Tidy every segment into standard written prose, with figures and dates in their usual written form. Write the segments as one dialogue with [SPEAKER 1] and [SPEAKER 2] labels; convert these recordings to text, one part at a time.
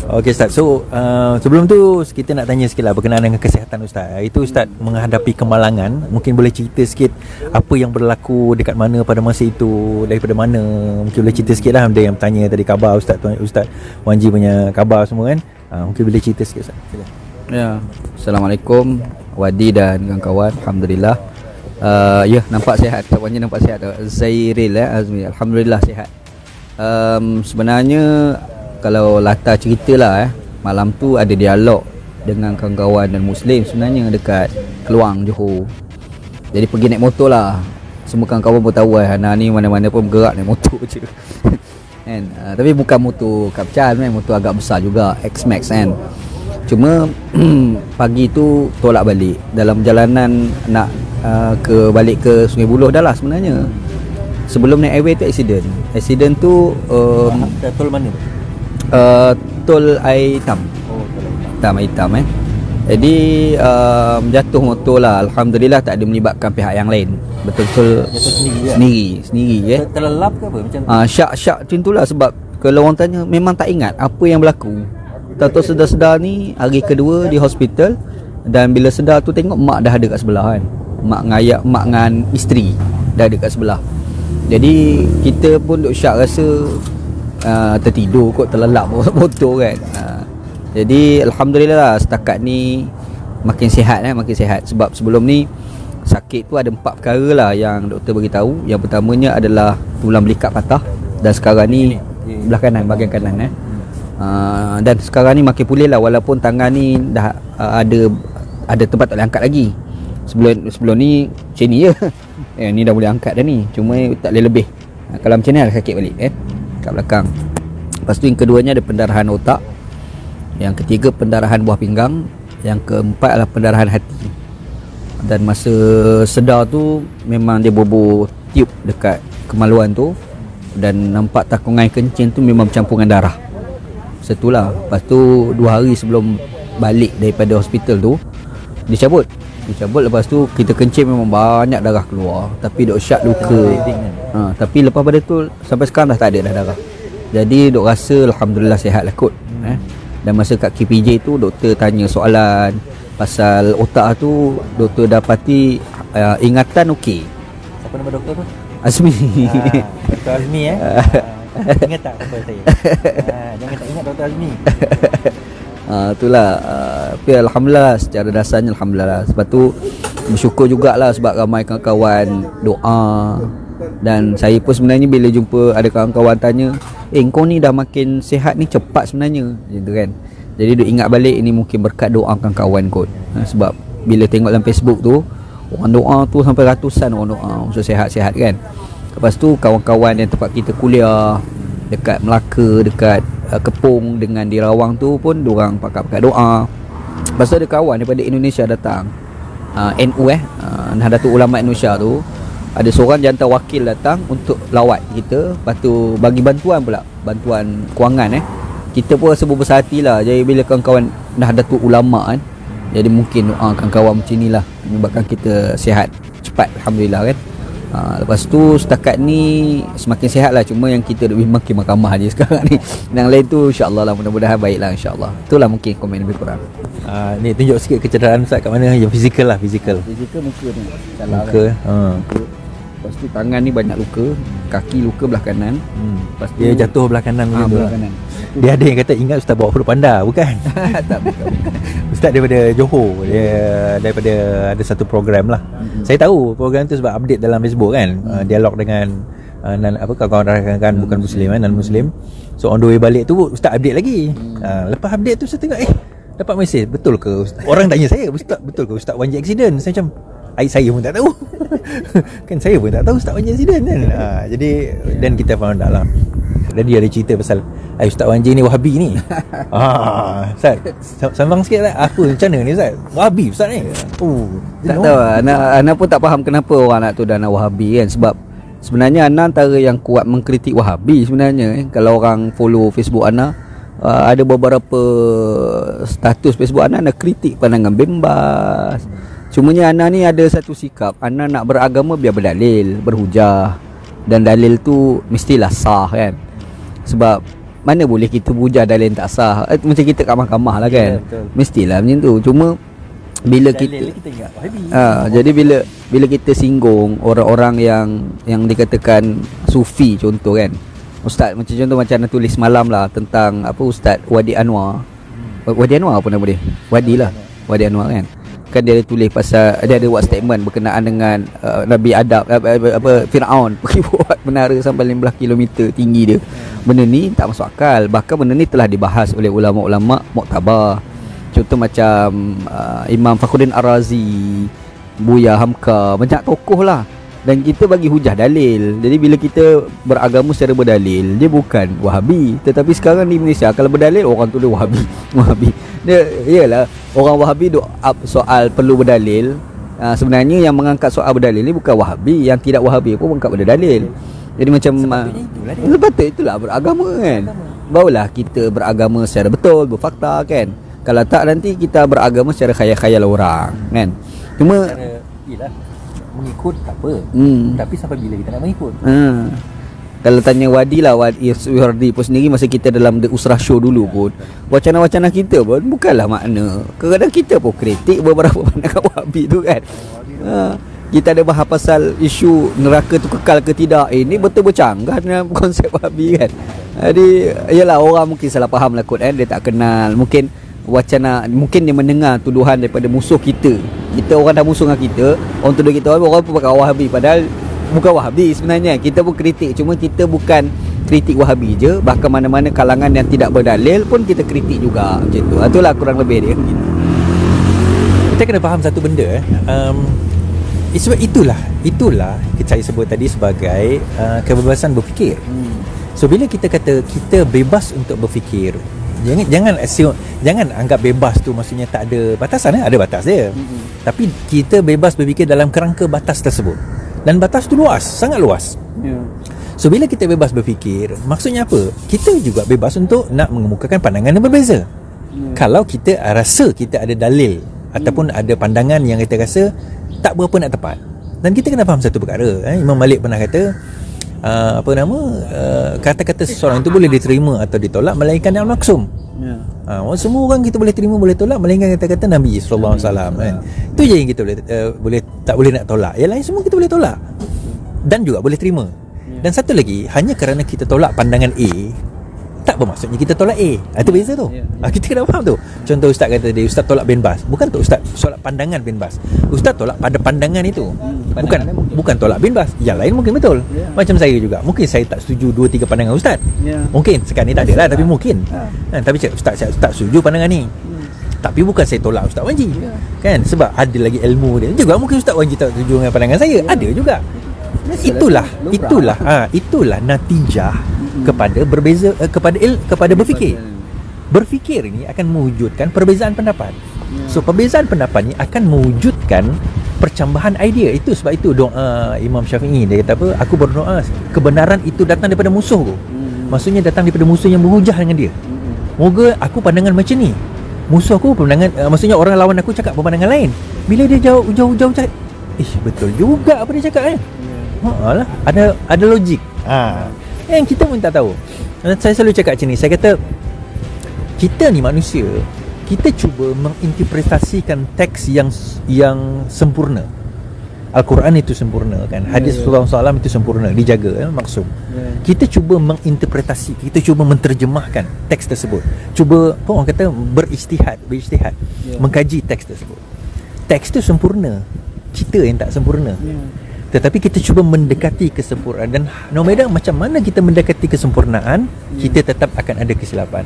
[SPEAKER 1] Okey Ustaz, so sebelum tu kita nak tanya sikit lah berkenaan dengan kesihatan Ustaz. Itu Ustaz menghadapi kemalangan, mungkin boleh cerita sikit apa yang berlaku dekat mana pada masa itu, daripada mana, mungkin boleh cerita sikit lah. Ada yang bertanya tadi khabar Ustaz Wan Ji punya khabar semua kan, mungkin boleh cerita sikit Ustaz. Sila.
[SPEAKER 2] Ya, Assalamualaikum Wadi dan kawan-kawan. Alhamdulillah. Ya, nampak sihat. Wan Ji nampak sihat. Zairil Azmi, Alhamdulillah sihat. Sebenarnya kalau latar cerita lah, malam tu ada dialog dengan kawan-kawan dan Muslim sebenarnya dekat Keluang, Johor. Jadi pergi naik motor lah. Semua kawan-kawan pun tahu Hana ni mana-mana pun bergerak naik motor je kan? Tapi bukan motor Kapcan kan, motor agak besar juga, X-Max kan. Cuma pagi tu tolak balik dalam perjalanan nak balik ke Sungai Buloh dah lah sebenarnya. Sebelum naik highway tu accident tu
[SPEAKER 1] tol mana?
[SPEAKER 2] Tol Air Hitam. Tol Air Hitam Jadi jatuh motor lah. Alhamdulillah tak ada melibatkan pihak yang lain. Betul-betul sendiri
[SPEAKER 1] Terlelap ke apa macam
[SPEAKER 2] syak macam tu lah. Sebab kalau orang tanya memang tak ingat apa yang berlaku. Tahu sedar-sedar ni hari kedua di hospital. Dan bila sedar tu tengok mak dah ada kat sebelah kan. Mak dengan isteri dah ada kat sebelah. Jadi kita pun duk syak rasa tertidur kot, terlelap motor kan. Jadi Alhamdulillah lah, setakat ni makin sihat makin sihat. Sebab sebelum ni sakit tu ada 4 perkara lah yang doktor beritahu. Yang pertamanya adalah tulang belikat patah. Dan sekarang ni belah kanan, bahagian kanan dan sekarang ni makin pulih lah. Walaupun tangan ni dah ada tempat tak boleh angkat lagi. Sebelum ni macam ni je ni dah boleh angkat dah ni, cuma tak boleh lebih. Kalau macam ni lah sakit balik kat belakang. Lepas tu yang keduanya ada pendarahan otak. Yang ketiga pendarahan buah pinggang. Yang keempat adalah pendarahan hati. Dan masa sedar tu memang dia bobor tiup dekat kemaluan tu. Dan nampak takungan kencing tu memang campuran darah. Setulah. Lepas tu 2 hari sebelum balik daripada hospital tu dicabut. Lepas tu kita kencing memang banyak darah keluar. Tapi dok syak luka. Tapi lepas pada tu sampai sekarang dah tak ada dah darah. Jadi dok rasa Alhamdulillah sihat lah kot. Dan masa kat KPJ tu doktor tanya soalan pasal otak tu, doktor dapati ingatan okey.
[SPEAKER 1] Siapa nama doktor tu?
[SPEAKER 2] Azmi.
[SPEAKER 1] Dr. Azmi ingat tak apa saya? Jangan tak ingat Dr. Azmi.
[SPEAKER 2] Itulah. Tapi Alhamdulillah, secara dasarnya Alhamdulillah. Sebab tu bersyukur jugalah sebab ramai kawan-kawan doa. Dan saya pun sebenarnya bila jumpa ada kawan-kawan tanya, kau ni dah makin sihat ni cepat sebenarnya, macam tu kan. Jadi duk ingat balik ini mungkin berkat doa kawan-kawan kot. Sebab bila tengok dalam Facebook tu, orang doa tu sampai ratusan orang doa untuk sihat-sihat kan. Lepas tu kawan-kawan yang tempat kita kuliah dekat Melaka, dekat Kepung dengan di Rawang tu pun diorang pakat-pakat doa. Lepas tu ada kawan daripada Indonesia datang, NU Nahdlatul Ulama Indonesia tu. Ada seorang jantan wakil datang untuk lawat kita. Lepas tu bagi bantuan pula, bantuan kewangan Kita pun rasa berbesar hati lah. Jadi bila kawan-kawan Nahdlatul Ulama kan, jadi mungkin doakan kawan macam ni lah, menyebabkan kita sihat cepat Alhamdulillah kan. Lepas tu setakat ni semakin sihat lah. Cuma yang kita lebih makin mahkamah je sekarang ni. Yang lain tu insyaAllah lah, mudah-mudahan baik lah insyaAllah. Itulah mungkin komen lebih kurang.
[SPEAKER 1] Ni tunjuk sikit kecederaan Ustaz kat mana. Yang fizikal lah, fizikal
[SPEAKER 2] muka ni
[SPEAKER 1] muka
[SPEAKER 2] Lepas tu tangan ni banyak luka. Kaki luka belah kanan.
[SPEAKER 1] Lepas tu dia jatuh belah kanan
[SPEAKER 2] belah kanan.
[SPEAKER 1] Dia ada yang kata ingat Ustaz bawa Pulau Panda. Bukan.
[SPEAKER 2] Tak, bukan.
[SPEAKER 1] Ustaz daripada Johor. Dia daripada ada satu program lah. Saya tahu program tu sebab update dalam Facebook kan. Dialog dengan kawan-kawan rakan-rakan bukan Muslim non-Muslim. So on the way balik tu Ustaz update lagi. Lepas update tu saya tengok dapat mesej, betul ke Ustaz? Orang tanya saya, Ustaz betul ke Ustaz Wan Ji accident? Saya macam saya pun tak tahu. Kan saya pun tak tahu Ustaz Wan Ji accident kan. Jadi dan kita found out lah. Dan dia ada cerita pasal Ustaz Wan Ji ni Wahabi ni. Ustaz, sambang sikit lah. Apa macam mana ni Ustaz? Wahabi Ustaz ni.
[SPEAKER 2] Tak tahu lah. Ana pun tak faham kenapa orang nak tuduh Ana Wahabi kan. Sebab sebenarnya Ana antara yang kuat mengkritik Wahabi sebenarnya. Kalau orang follow Facebook Ana, ada beberapa status Facebook Ana kritik pandangan bebas. Cumanya Ana ni ada satu sikap, Ana nak beragama biar berdalil, berhujah. Dan dalil tu mestilah sah kan. Sebab mana boleh kita hujah dalil tak sah. Macam kita kat mahkamah lah kan. Mestilah macam tu. Cuma bila kita
[SPEAKER 1] ingat Wahabi.
[SPEAKER 2] Jadi bila kita singgung orang-orang yang dikatakan sufi contoh kan. Ustaz macam contoh macam anda tulis malam lah tentang apa Ustaz Wadi Anwar. Wadi Anwar apa nama dia? Wadi Anwar kan. Kan dia tulis pasal dia ada buat statement berkenaan dengan Nabi Adam Firaun pergi buat menara sampai 15 km tinggi dia. Benda ni tak masuk akal. Bahkan benda ni telah dibahas oleh ulama-ulama muktabar. Contoh macam Imam Fakhruddin Ar-Razi, Buya Hamka, banyak tokoh lah. Dan kita bagi hujah dalil. Jadi bila kita beragama secara berdalil, dia bukan Wahabi. Tetapi sekarang di Malaysia kalau berdalil orang tulis Wahabi. Dia iyalah orang Wahabi duk up soal perlu berdalil. Sebenarnya yang mengangkat soal berdalil ni bukan Wahabi, yang tidak Wahabi pun mengangkat berdalil. Jadi macam sepatutnya itulah beragama kan. Barulah kita beragama secara betul, berfakta kan. Kalau tak nanti kita beragama secara khayal-khayal orang kan. Cuma
[SPEAKER 1] ialah mengikut tak apa. Tapi sampai bila kita nak mengikut?
[SPEAKER 2] Kalau tanya Wadi lah, Wardi pun sendiri masa kita dalam The Usrah Show dulu pun, wacana-wacana kita pun bukanlah makna. Kadang-kadang kita pun kritik beberapa pandangan Wahabi tu kan. Kita ada bahas pasal isu neraka tu kekal ke tidak. Ini betul bercanggah dengan konsep Wahabi kan. Jadi yalah orang mungkin salah faham lah kot kan. Dia tak kenal. Mungkin wacana, mungkin dia mendengar tuduhan daripada musuh kita. Kita orang dah musuh dengan kita, orang tuduh kita orang pun pakai Wahabi. Padahal bukan Wahabi sebenarnya. Kita pun kritik. Cuma kita bukan kritik Wahabi je. Bahkan mana-mana kalangan yang tidak berdalil pun kita kritik juga. Macam tu. Itulah kurang lebih dia.
[SPEAKER 1] Kita kena faham satu benda. Sebab itulah saya sebut tadi sebagai kebebasan berfikir. So bila kita kata kita bebas untuk berfikir, jangan assume, jangan anggap bebas tu maksudnya tak ada batasan. Ada batas dia. Tapi kita bebas berfikir dalam kerangka batas tersebut. Dan batas tu luas, sangat luas. So bila kita bebas berfikir, maksudnya apa? Kita juga bebas untuk nak mengemukakan pandangan yang berbeza. Kalau kita rasa kita ada dalil ataupun ada pandangan yang kita rasa tak berapa nak tepat. Dan kita kena faham satu perkara. Imam Malik pernah kata kata-kata seseorang itu boleh diterima atau ditolak melainkan yang maksum. Semua orang kita boleh terima, boleh tolak melainkan kata-kata Nabi sallallahu alaihi wasallam kan. Itu je yang kita boleh tak boleh nak tolak. Yang lain semua kita boleh tolak dan juga boleh terima. Dan satu lagi, hanya kerana kita tolak pandangan A tak bermaksudnya kita tolak A. Itu beza tu. Kita kena faham tu. Contoh ustaz kata dia, ustaz tolak bin Bas. Bukan tu ustaz tolak pandangan bin Bas. Ustaz tolak pada pandangan itu. Bukan tolak bin Bas. Yang lain mungkin betul. Macam saya juga. Mungkin saya tak setuju 2-3 pandangan ustaz. Mungkin sekarang ni tak ada lah, tapi mungkin. Tapi ustaz saya tak setuju pandangan ni. Tapi bukan saya tolak Ustaz Wanji. Kan? Sebab ada lagi ilmu dia. Juga mungkin Ustaz Wanji tak setuju dengan pandangan saya. Ada juga. Itulah natijah kepada berbeza, kepada berfikir. Berfikir ini akan mewujudkan perbezaan pendapat. So perbezaan pendapat ni akan mewujudkan percambahan idea. Itu sebab itu doa Imam Syafi'i, dia kata apa? Aku berdoa kebenaran itu datang daripada musuhku. Maksudnya datang daripada musuh yang berhujah dengan dia. Moga aku pandangan macam ni, musuh aku pandangan, maksudnya orang lawan aku cakap pandangan lain. Bila dia jauh-jauh cakap, betul juga apa dia cakap kan. Alah, ada logik. Yang kita pun tak tahu. Saya selalu cakap macam ni. Saya kata kita ni manusia, kita cuba menginterpretasikan teks yang sempurna. Al-Quran itu sempurna kan. Hadis Rasulullah SAW itu sempurna, dijaga maksud. Kita cuba menginterpretasi, kita cuba menterjemahkan teks tersebut. Cuba orang kata beristihad, mengkaji teks tersebut. Teks itu sempurna, kita yang tak sempurna. Tetapi kita cuba mendekati kesempurnaan. Dan no matter macam mana kita mendekati kesempurnaan, kita tetap akan ada kesilapan.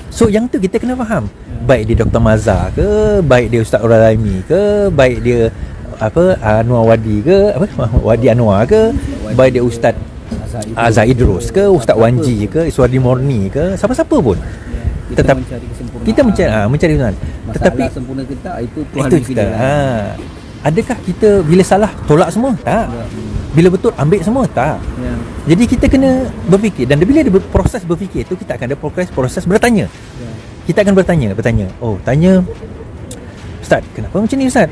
[SPEAKER 1] So yang tu kita kena faham. Baik dia Dr. Mazhar ke, baik dia Ustaz Uraimi ke, baik dia Anwar Wadi ke, Wadi Anwar ke, baik dia Ustaz Azhar Idrus ke, Ustaz Wanji ke, Iswardi Morni ke, siapa-siapa pun. Tetap kita mencari kesempurnaan. Tetapi
[SPEAKER 2] sempurna kita itu Tuhan
[SPEAKER 1] kita. Adakah kita bila salah tolak semua? Tak. Bila betul ambil semua? Tak. Jadi kita kena berfikir. Dan bila dia proses berfikir tu, kita akan ada proses bertanya. Kita akan bertanya. Oh, tanya, Ustaz, kenapa macam ni Ustaz?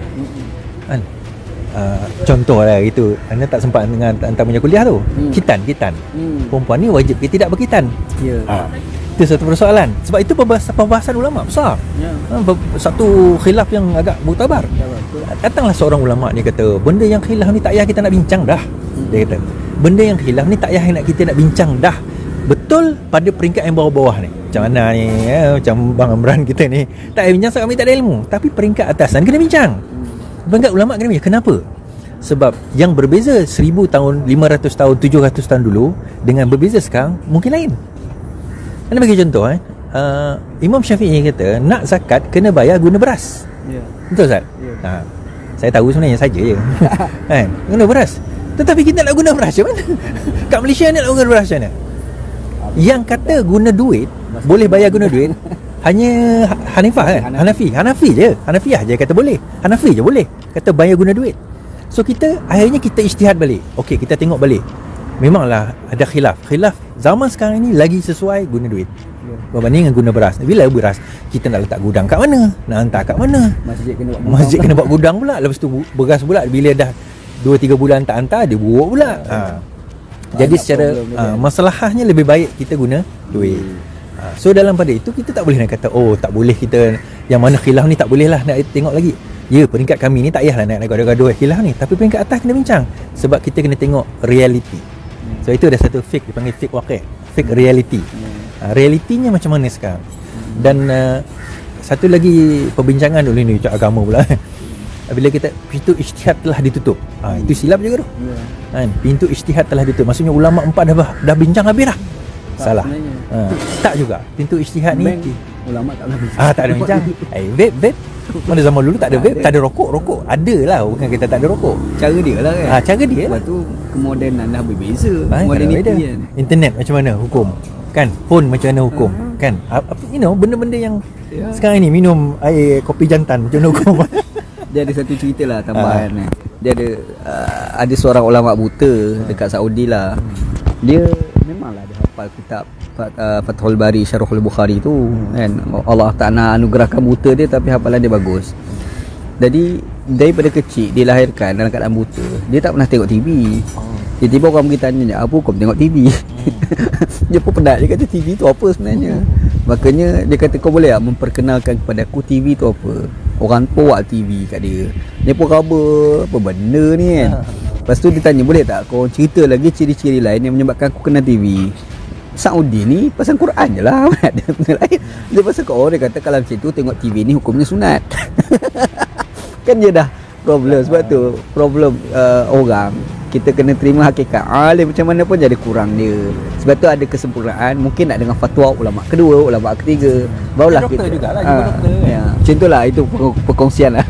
[SPEAKER 1] Contoh lah itu, anda tak sempat dengan hantar punya kuliah tu. Khitan. Perempuan ni wajib ke tidak berkhitan? Itu satu persoalan. Sebab itu pembahasan ulama besar. Satu khilaf yang agak muktabar. Datanglah seorang ulama ni kata, benda yang khilaf ni tak payah kita nak bincang dah. Dia kata, benda yang khilaf ni tak payah kita nak bincang dah. Betul pada peringkat yang bawah-bawah ni. Macam mana ni, macam Bang Amran kita ni, tak payah bincang sebab kami tak ada ilmu. Tapi peringkat atasan kena bincang. Peringkat ulama kena bincang. Kenapa? Sebab yang berbeza 1000 tahun, 500 tahun, 700 tahun dulu dengan berbeza sekarang mungkin lain. Anda bagi contoh Imam Syafi'i kata nak zakat kena bayar guna beras. Betul Ustaz? Saya tahu sebenarnya saja je. Kan? Guna beras. Tetapi kita nak guna beras macam mana? Kat Malaysia ni nak guna beras macam mana? Yang kata guna duit, boleh bayar guna duit hanya Hanifah kan? Hanafi je. Hanafiah je kata boleh. Hanafi je boleh kata bayar guna duit. So akhirnya kita ijtihad balik. Okey, kita tengok balik. Memanglah ada khilaf. Khilaf zaman sekarang ni lagi sesuai guna duit berbanding dengan guna beras. Bila beras kita nak letak gudang kat mana? Nak hantar kat mana? Masjid kena buat gudang pula. Lepas tu beras pula bila dah 2-3 bulan tak hantar, dia buruk pula. Jadi secara masalahnya lebih baik kita guna duit. So dalam pada itu kita tak boleh nak kata tak boleh kita yang mana khilaf ni tak boleh lah nak tengok lagi. Ya, peringkat kami ni tak payahlah nak gaduh-gaduh khilaf ni, tapi peringkat atas kena bincang sebab kita kena tengok reality. So itu ada satu fake dipanggil fake waqi', fake reality. Realitinya macam mana sekarang. Dan satu lagi perbincangan dulu ni ucap agama pula. Bila kita pintu ijtihad telah ditutup. Itu silap juga tu. Kan? Pintu ijtihad telah ditutup. Maksudnya ulama 4 dah bincang habis dah. Salah. Tak juga. Pintu ijtihad ni
[SPEAKER 2] ulama tak pernah bincang.
[SPEAKER 1] Tak ada bincang. Vape. Mana zaman dulu tak ada vape, tak ada rokok. Ada lah, bukan kita tak ada rokok.
[SPEAKER 2] Cara dia lah kan.
[SPEAKER 1] Cara dia lah.
[SPEAKER 2] Lepas tu kemodernan dah berbeza. Modernity kan.
[SPEAKER 1] Internet macam mana hukum? Kan? Phone macam mana hukum? Kan? Benda-benda yang sekarang ni minum air kopi jantan macam mana hukum?
[SPEAKER 2] Dia ada satu cerita lah tambahan. Dia ada seorang ulama buta dekat Saudi lah. Dia memanglah dia hafal kitab Fathul Bari Syarahul Bukhari tu kan. Allah Ta'ala anugerahkan buta dia tapi hafalan dia bagus. Jadi daripada kecil dia lahirkan dalam keadaan buta. Dia tak pernah tengok TV. Tiba-tiba orang pergi tanya, apa hukum tengok TV? Dia pun penat. Dia kata TV tu apa sebenarnya? Makanya dia kata, kau boleh tak memperkenalkan kepada aku TV tu apa? Orang pun buat TV kat dia. Dia pun raba apa benda ni kan. Lepas tu dia tanya, boleh tak kau cerita lagi ciri-ciri lain yang menyebabkan aku kena TV? Saudi ni pasal Quran je lah. Ada benda lain. Dia pasal dia kata kalau macam tu tengok TV ni hukumnya sunat. Kan dia dah problem. Sebab tu problem orang, kita kena terima hakikat. Alim macam mana pun jadi kurang dia. Sebab tu ada kesempurnaan. Mungkin nak dengan fatwa ulama kedua, ulama ketiga, barulah
[SPEAKER 1] doktor
[SPEAKER 2] kita
[SPEAKER 1] jugalah, doktor kan.
[SPEAKER 2] Macam tu lah. Itu perkongsian lah.